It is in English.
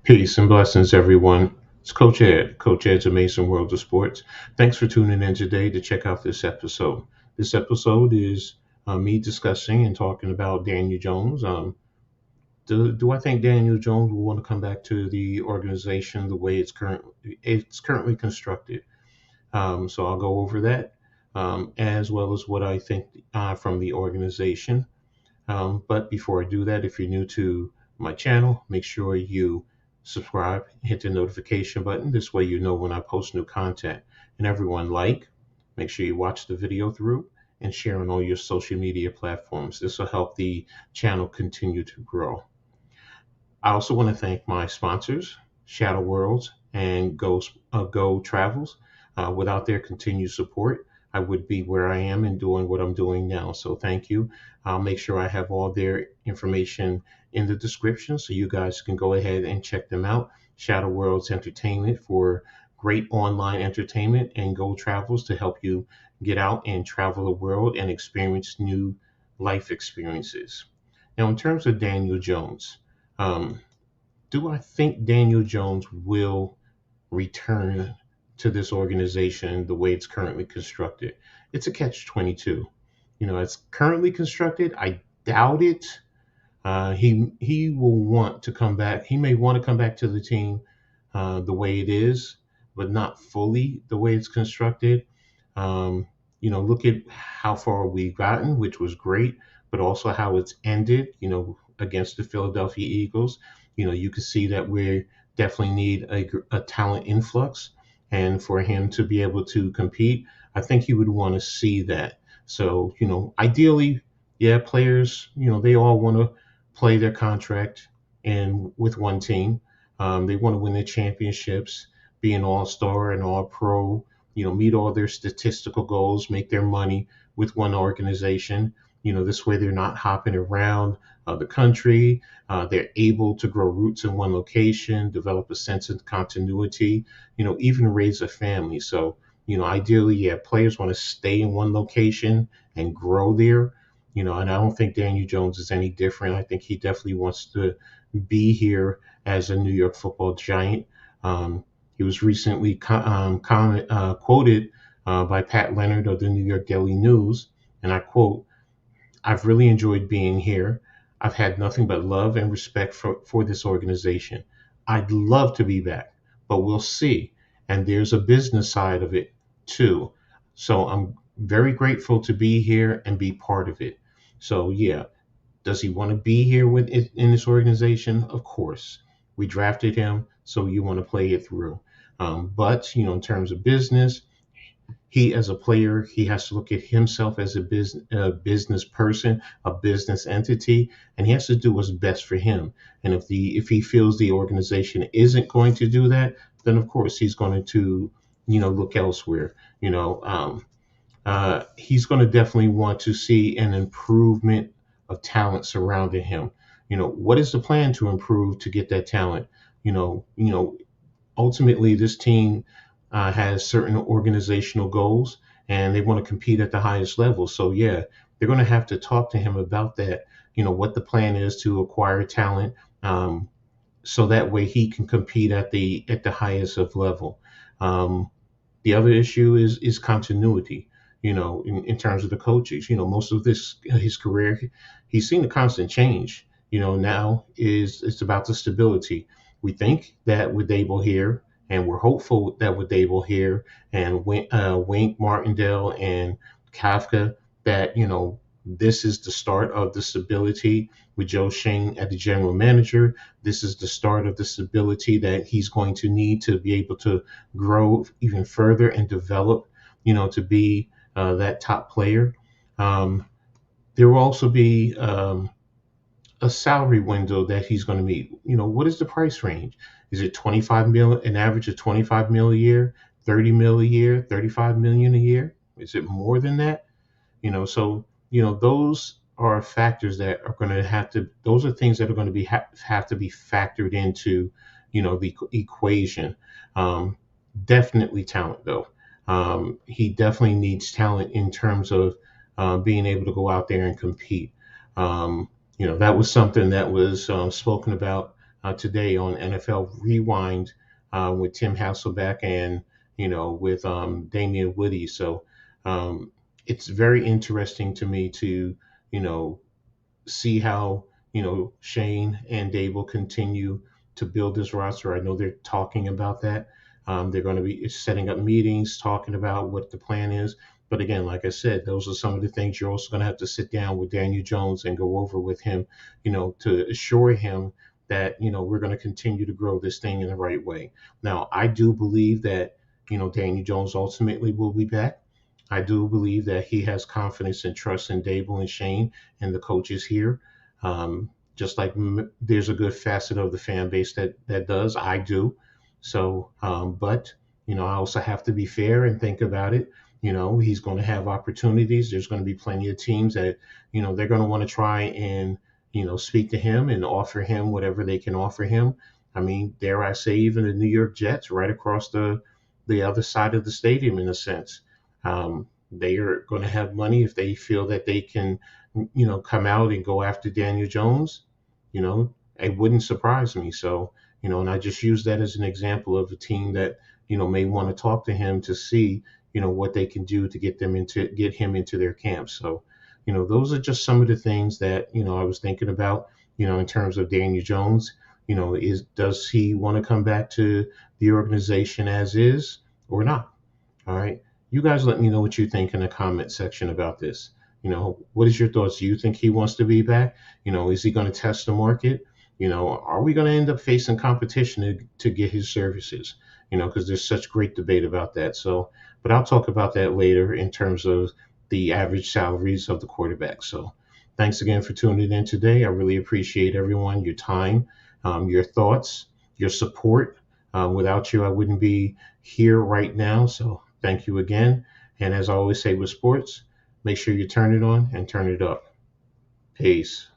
Peace and blessings, everyone. It's Coach Ed, Coach Ed's Amazing World of Sports. Thanks for tuning in today to check out this episode. This episode is me discussing and talking about Daniel Jones. Do I think Daniel Jones will want to come back to the organization the way it's currently constructed? So I'll go over that as well as what I think from the organization. But before I do that, if you're new to my channel, make sure you subscribe, hit the notification button. This way you know when I post new content. And everyone make sure you watch the video through and share on all your social media platforms. This will help the channel continue to grow. I also want to thank my sponsors, Shadow Worlds and Go Travels. Without their continued support, I would be where I am and doing what I'm doing now. So thank you. I'll make sure I have all their information in the description so you guys can go ahead and check them out. Shadow Worlds Entertainment for great online entertainment, and Go Travels to help you get out and travel the world and experience new life experiences. Now, in terms of Daniel Jones, um, do I think Daniel Jones will return to this organization the way it's currently constructed? It's a catch 22. It's currently constructed. I doubt it. He will want to come back. He may want to come back to the team the way it is, but not fully the way it's constructed. Um, Look at how far we've gotten, which was great, but also how it's ended, against the Philadelphia Eagles. You can see that we definitely need a talent influx. And for him to be able to compete, I think he would want to see that. So, ideally, yeah, players, they all want to play their contract and with one team. They want to win their championships, be an all-star, an all-pro, meet all their statistical goals, make their money with one organization. This way they're not hopping around the country. They're able to grow roots in one location, develop a sense of continuity, even raise a family. So, ideally, yeah, players want to stay in one location and grow there. And I don't think Daniel Jones is any different. I think he definitely wants to be here as a New York football giant. Um, he was recently quoted by Pat Leonard of the New York Daily News, and I quote, "I've really enjoyed being here. I've had nothing but love and respect for this organization. I'd love to be back, but we'll see. And there's a business side of it too. So I'm very grateful to be here and be part of it." So, yeah, does he want to be here with it in this organization? Of course. We drafted him, so you want to play it through. But, in terms of business, he as a player, he has to look at himself as a business person, a business entity, and he has to do what's best for him. And if he feels the organization isn't going to do that, then of course he's going to look elsewhere. He's going to definitely want to see an improvement of talent surrounding him. What is the plan to improve to get that talent? Ultimately, this team has certain organizational goals and they want to compete at the highest level. So, yeah, they're going to have to talk to him about that, what the plan is to acquire talent, so that way he can compete at the highest of level. Um, the other issue is continuity. In terms of the coaches, most of his career, he's seen a constant change. Now is it's about the stability. We think that with Dable here, and we're hopeful that with Dable here and Wink Martindale and Kafka, that this is the start of the stability with Joe Shane at the general manager. This is the start of the stability that he's going to need to be able to grow even further and develop, to be that top player. Um, there will also be a salary window that he's going to meet. What is the price range? Is it 25 mil, an average of 25 mil a year, 30 mil a year, 35 million a year? Is it more than that? So those are factors that are going to those are things that are going to have to be factored into the equation. um, Definitely talent, though. He definitely needs talent in terms of being able to go out there and compete. um, that was something that was spoken about today on NFL Rewind with Tim Hasselbeck and with Damian Woody. So um, it's very interesting to me to you know see how Shane and Dave will continue to build this roster. I know they're talking about that. They're going to be setting up meetings, talking about what the plan is. But again, like I said, those are some of the things you're also going to have to sit down with Daniel Jones and go over with him, to assure him that we're going to continue to grow this thing in the right way. Now, I do believe that Daniel Jones ultimately will be back. I do believe that he has confidence and trust in Dable and Shane and the coaches here. Just like there's a good facet of the fan base that does, I do. So, but I also have to be fair and think about it. He's going to have opportunities. There's going to be plenty of teams that they're going to want to try and speak to him and offer him whatever they can offer him. I mean, dare I say, even the New York Jets, right across the other side of the stadium, in a sense. They are going to have money if they feel that they can, come out and go after Daniel Jones. It wouldn't surprise me. So, and I just use that as an example of a team that, may want to talk to him to see, what they can do to get him into their camp. So, those are just some of the things that, I was thinking about, in terms of Daniel Jones. Does he want to come back to the organization as is or not? All right. You guys let me know what you think in the comment section about this. What is your thoughts? Do you think he wants to be back? Is he going to test the market? Are we going to end up facing competition to get his services? Because there's such great debate about that. So, but I'll talk about that later in terms of the average salaries of the quarterback. So, thanks again for tuning in today. I really appreciate everyone, your time, your thoughts, your support. Without you, I wouldn't be here right now. So, thank you again. And as I always say with sports, make sure you turn it on and turn it up. Peace.